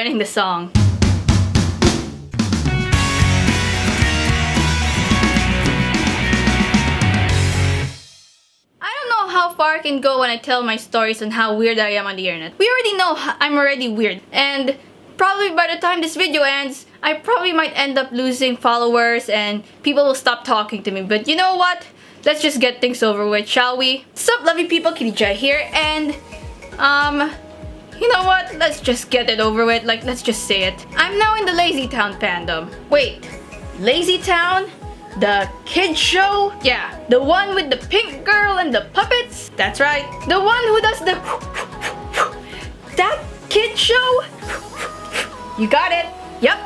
learning the song. I don't know how far I can go when I tell my stories on how weird I am on the internet. We already know I'm already weird, and probably by the time this video ends, I probably might end up losing followers and people will stop talking to me. But you know what? Let's just get things over with, shall we? Sup, lovely people, Kitty Jai here, and you know what? Let's just get it over with. Like, let's just say it. I'm now in the LazyTown fandom. Wait, LazyTown? The kid show? Yeah, the one with the pink girl and the puppets? That's right. The one who does the that kid show? You got it. Yep.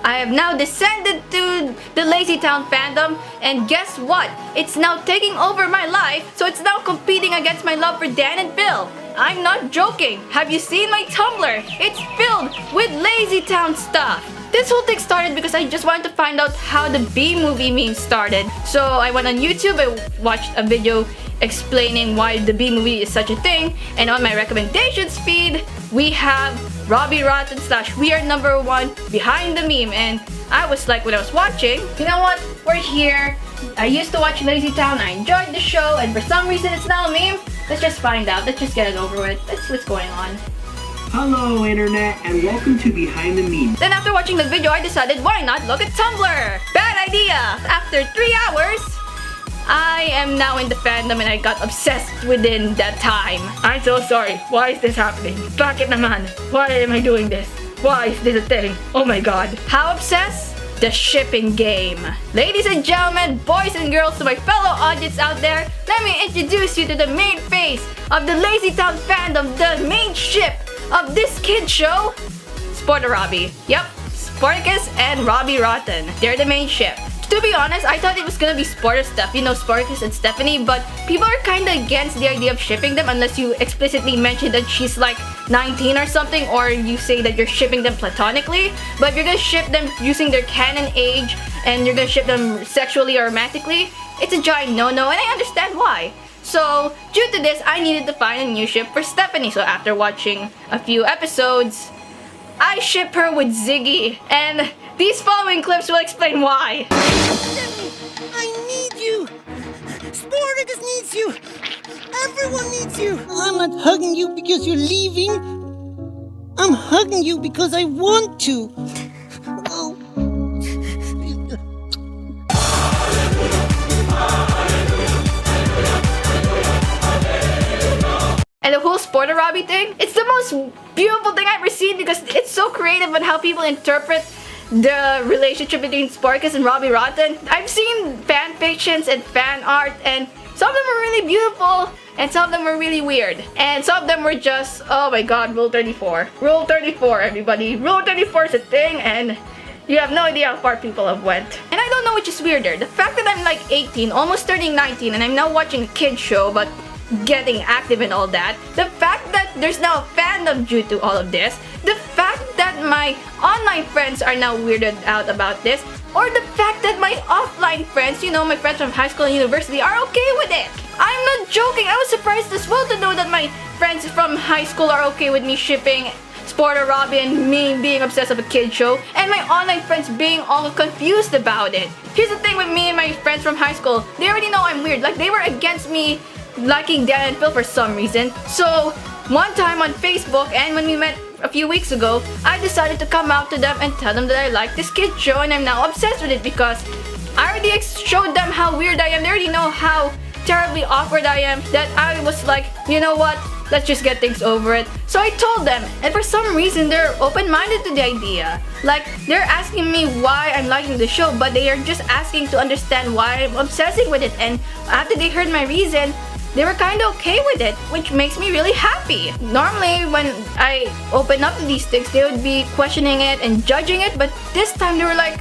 I have now descended to the LazyTown fandom, and guess what? It's now taking over my life, so it's now competing against my love for Dan and Phil. I'm not joking. Have you seen my Tumblr? It's filled with LazyTown stuff. This whole thing started because I just wanted to find out how the B-movie meme started. So I went on YouTube, I watched a video explaining why the B-movie is such a thing, and on my recommendations feed, we have Robbie Rotten / We Are #1 behind the meme, and I was like, when I was watching, you know what, we're here. I used to watch LazyTown, I enjoyed the show, and for some reason it's now a meme. Let's just find out, let's just get it over with, let's see what's going on. Hello internet, and welcome to Behind the Meme. Then after watching the video, I decided why not look at Tumblr? Bad idea! After 3 hours, I am now in the fandom and I got obsessed within that time. I'm so sorry. Why is this happening? Bakit naman? Why am I doing this? Why is this a thing? Oh my god. How obsessed? The shipping game. Ladies and gentlemen, boys and girls, to my fellow audience out there, let me introduce you to the main face of the LazyTown fandom, the main ship of this kid show, Sport Robbie. Yep, Sporticus and Robbie Rotten. They're the main ship. To be honest, I thought it was gonna be Sporter stuff, you know, Sporticus and Stephanie, but people are kinda against the idea of shipping them unless you explicitly mention that she's like 19 or something, or you say that you're shipping them platonically. But if you're gonna ship them using their canon age and you're gonna ship them sexually or romantically, it's a giant no-no, and I understand why. So, due to this, I needed to find a new ship for Stephanie. So after watching a few episodes, I ship her with Ziggy, and these following clips will explain why. I need you! Sporticus needs you! Everyone needs you! I'm not hugging you because you're leaving. I'm hugging you because I want to. Oh. And the whole Sporter Robbie thing, it's the most beautiful thing I've ever seen because it's so creative on how people interpret the relationship between Sporticus and Robbie Rotten. I've seen fan fictions and fan art, and some of them were really beautiful and some of them were really weird. And some of them were just, oh my god, Rule 34. Rule 34, everybody. Rule 34 is a thing, and you have no idea how far people have went. And I don't know which is weirder. The fact that I'm like 18, almost turning 19, and I'm now watching a kid show, but getting active and all that. The fact that there's now a fandom due to all of this. The fact that my online friends are now weirded out about this. Or the fact that my offline friends, you know, my friends from high school and university, are okay with it. I'm not joking. I was surprised as well to know that my friends from high school are okay with me shipping Sporter Robbie and me being obsessed with a kid show, and my online friends being all confused about it. Here's the thing with me and my friends from high school. They already know I'm weird. Like, they were against me liking Dan and Phil for some reason. So one time on Facebook, and when we met a few weeks ago, I decided to come out to them and tell them that I like this kid show and I'm now obsessed with it because I already showed them how weird I am. They already know how terribly awkward I am, that I was like, you know what, let's just get things over it. So I told them, and for some reason they're open-minded to the idea. Like, they're asking me why I'm liking the show, but they are just asking to understand why I'm obsessing with it. And after they heard my reason, they were kind of okay with it, which makes me really happy. Normally, when I open up to these things, they would be questioning it and judging it, but this time they were like,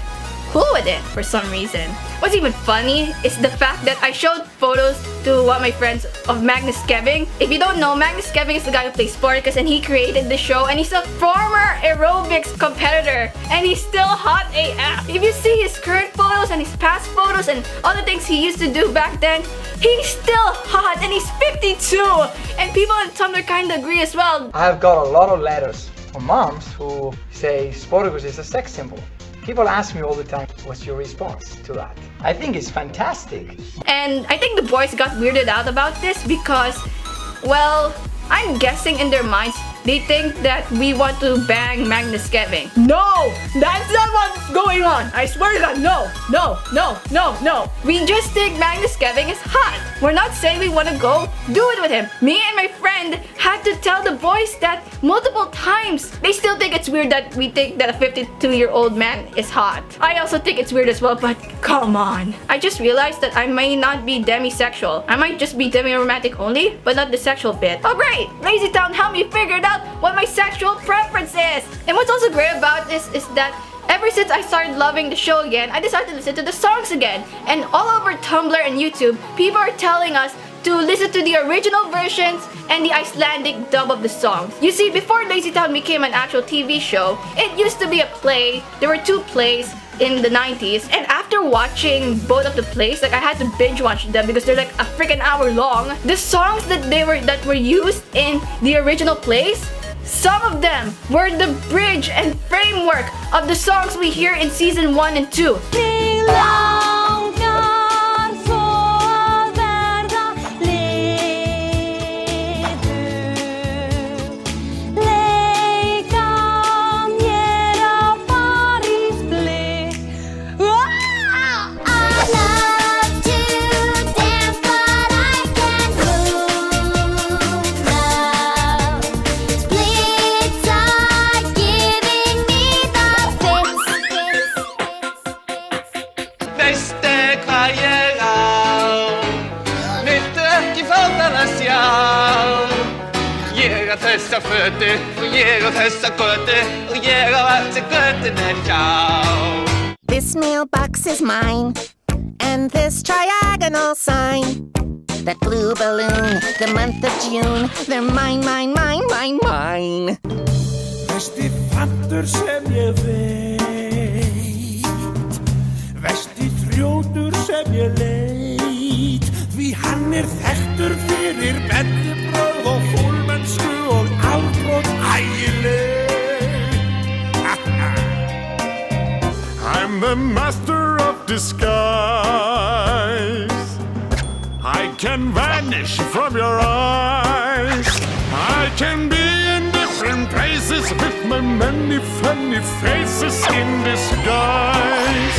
cool with it for some reason. What's even funny is the fact that I showed photos to one of my friends of Magnus Keving. If you don't know, Magnus Keving is the guy who plays Sporticus, and he created the show, and he's a former aerobics competitor, and he's still hot AF. If you see his current photos and his past photos and all the things he used to do back then, he's still hot, and he's 52. And people on Tumblr kind of agree as well. I've got a lot of letters or moms who say Sportacus is a sex symbol. People ask me all the time, what's your response to that? I think it's fantastic. And I think the boys got weirded out about this because, well, I'm guessing in their minds, they think that we want to bang Magnus Kevin. No! That's not what's going on! I swear to God, no! No! No! No! No! We just think Magnus Kevin is hot. We're not saying we want to go do it with him. Me and my friend had to tell the boys that multiple times. They still think it's weird that we think that a 52-year-old man is hot. I also think it's weird as well, but come on. I just realized that I may not be demisexual. I might just be demi-romantic only, but not the sexual bit. Oh great! LazyTown helped me figure it out what my sexual preference is. And what's also great about this is that ever since I started loving the show again, I decided to listen to the songs again. And all over Tumblr and YouTube, people are telling us to listen to the original versions and the Icelandic dub of the songs. You see, before LazyTown became an actual TV show, it used to be a play. There were 2 plays in the 90s, and after watching both of the plays, like I had to binge watch them because they're like a freaking hour long. The songs that were used in the original plays, some of them were the bridge and framework of the songs we hear in season 1 and 2. Þessa fötu og ég á þessa götu og ég á allir götunar hjá. This mailbox is mine, and this triagonal sign. That blue balloon, the month of June, they're mine, mine, mine, mine, mine. Versti fantur sem ég veit, versti þrjótur sem ég leit, því hann þekktur fyrir bellibröð og fólmennsku og afbrot ægileg. I'm the master of disguise. I can vanish from your eyes. I can be in different places with my many funny faces in disguise.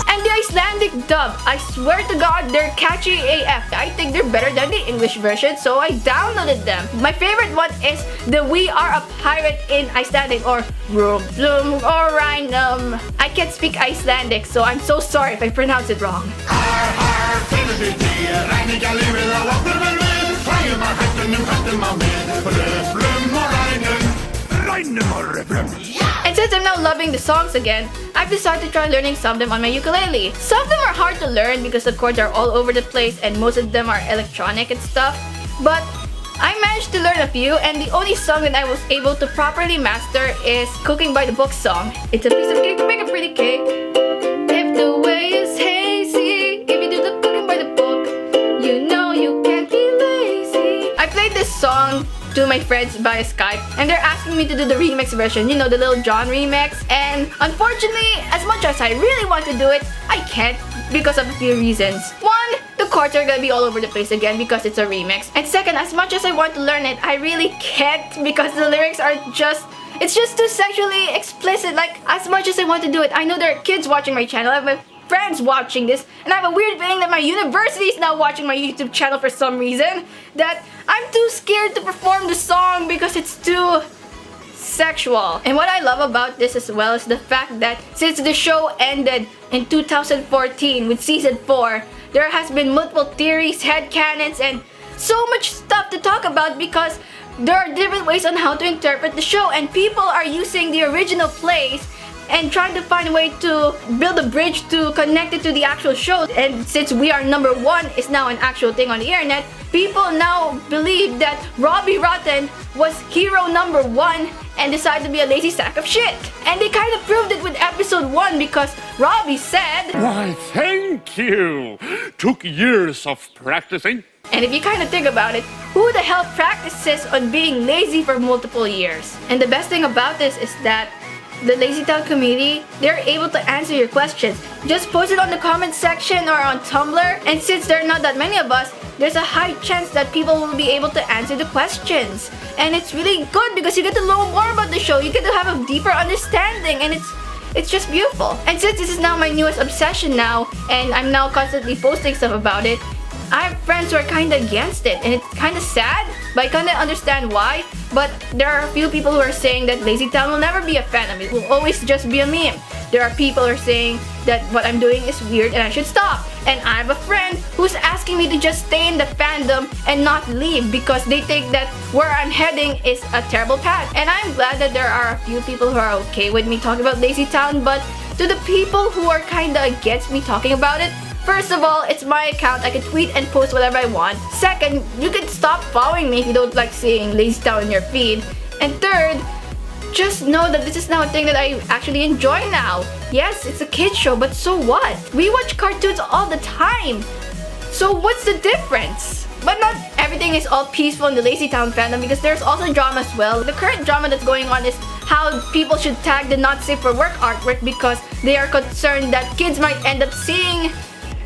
And the Icelandic dub, I swear to God, they're catchy AF. I think they're better than the English version, so I downloaded them. My favorite one is the We Are a Pirate in Icelandic, or Rumblum or Rhinum. I can't speak Icelandic, so I'm so sorry if I pronounce it wrong. And since I'm now loving the songs again, I've decided to try learning some of them on my ukulele. Some of them are hard to learn because the chords are all over the place and most of them are electronic and stuff. But I managed to learn a few, and the only song that I was able to properly master is Cooking by the Book song. It's a piece of cake to make a pretty cake. If the way is hazy, if you do the cooking by the book, you know you can't be lazy. I played this song to my friends via Skype, and they're asking me to do the remix version, you know, the Lil Jon remix. And unfortunately, as much as I really want to do it, I can't because of a few reasons. One, the chords are gonna be all over the place again because it's a remix. And second, as much as I want to learn it, I really can't because the lyrics are it's just too sexually explicit. Like, as much as I want to do it, I know there are kids watching my channel, I have my friends watching this, and I have a weird feeling that my university is now watching my YouTube channel for some reason, that I'm too scared to perform the song because it's too sexual. And what I love about this as well is the fact that since the show ended in 2014 with season 4, there has been multiple theories, headcanons, and so much stuff to talk about because there are different ways on how to interpret the show, and people are using the original plays and trying to find a way to build a bridge to connect it to the actual show. And since We Are Number One is now an actual thing on the internet, people now believe that Robbie Rotten was hero number 1 and decided to be a lazy sack of shit. And they kind of proved it with episode 1 because Robbie said, Why, thank you. Took years of practicing. And if you kind of think about it, who the hell practices on being lazy for multiple years? And the best thing about this is that the LazyTown community, they're able to answer your questions. Just post it on the comment section or on Tumblr, and since there are not that many of us, there's a high chance that people will be able to answer the questions. And it's really good because you get to know more about the show, you get to have a deeper understanding, and it's just beautiful. And since this is now my newest obsession now, and I'm now constantly posting stuff about it, I have friends who are kind of against it, and it's kind of sad, but I kind of understand why. But there are a few people who are saying that LazyTown will never be a fandom, it will always just be a meme. There are people who are saying that what I'm doing is weird and I should stop. And I have a friend who's asking me to just stay in the fandom and not leave because they think that where I'm heading is a terrible path. And I'm glad that there are a few people who are okay with me talking about LazyTown, but to the people who are kind of against me talking about it, first of all, it's my account. I can tweet and post whatever I want. Second, you can stop following me if you don't like seeing LazyTown in your feed. And third, just know that this is now a thing that I actually enjoy now. Yes, it's a kid's show, but so what? We watch cartoons all the time. So what's the difference? But not everything is all peaceful in the LazyTown fandom because there's also drama as well. The current drama that's going on is how people should tag the not safe for work artwork because they are concerned that kids might end up seeing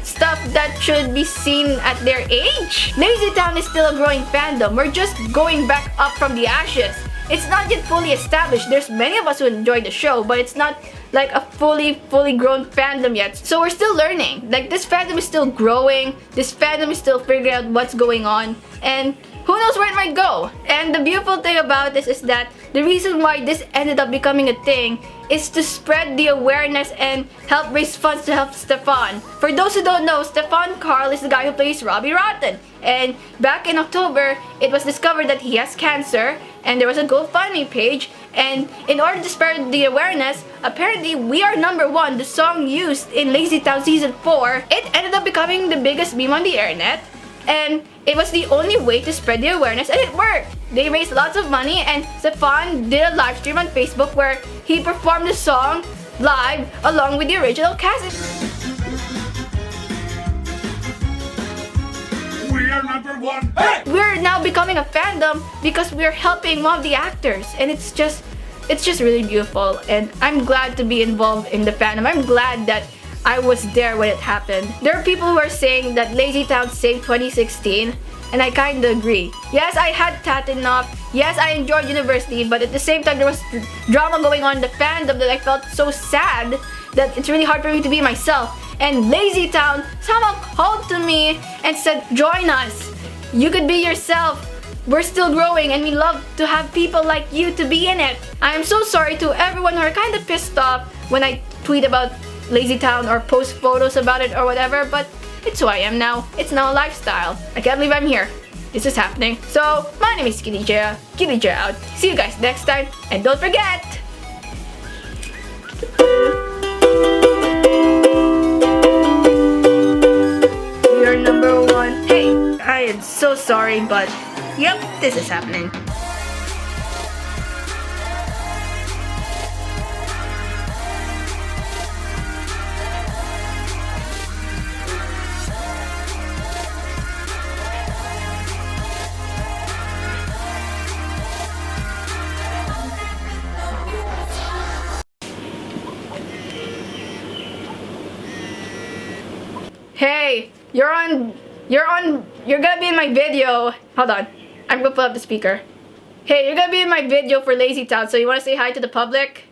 stuff that should be seen at their age. LazyTown is still a growing fandom. We're just going back up from the ashes. It's not yet fully established. There's many of us who enjoy the show, but it's not like a fully grown fandom yet. So we're still learning. Like, this fandom is still growing. This fandom is still figuring out what's going on. And who knows where it might go. And the beautiful thing about this is that the reason why this ended up becoming a thing is to spread the awareness and help raise funds to help Stefan. For those who don't know, Stefan Carl is the guy who plays Robbie Rotten. And back in October, it was discovered that he has cancer, and there was a GoFundMe page. And in order to spread the awareness, apparently We Are Number One, the song used in LazyTown Season 4, it ended up becoming the biggest meme on the internet. And it was the only way to spread the awareness, and it worked. They raised lots of money, and Stefan did a live stream on Facebook where he performed the song live along with the original cast. We are number one. Hey! We're now becoming a fandom because we're helping one of the actors, and it's just really beautiful. And I'm glad to be involved in the fandom. I'm glad that I was there when it happened. There are people who are saying that LazyTown saved 2016, and I kinda agree. Yes, I had tatten up. Yes, I enjoyed university, but at the same time there was drama going on in the fandom that I felt so sad that it's really hard for me to be myself. And LazyTown somehow called to me and said, join us. You could be yourself. We're still growing and we love to have people like you to be in it. I am so sorry to everyone who are kind of pissed off when I tweet about LazyTown or post photos about it or whatever, but it's who I am now. It's now a lifestyle. I can't believe I'm here. This is happening. So, my name is Kitty J. Kitty J out. See you guys next time, and don't forget! You're number one. Hey, I am so sorry, but yep, this is happening. Hey, you're gonna be in my video. Hold on, I'm gonna pull up the speaker. Hey, you're gonna be in my video for LazyTown, so you wanna say hi to the public?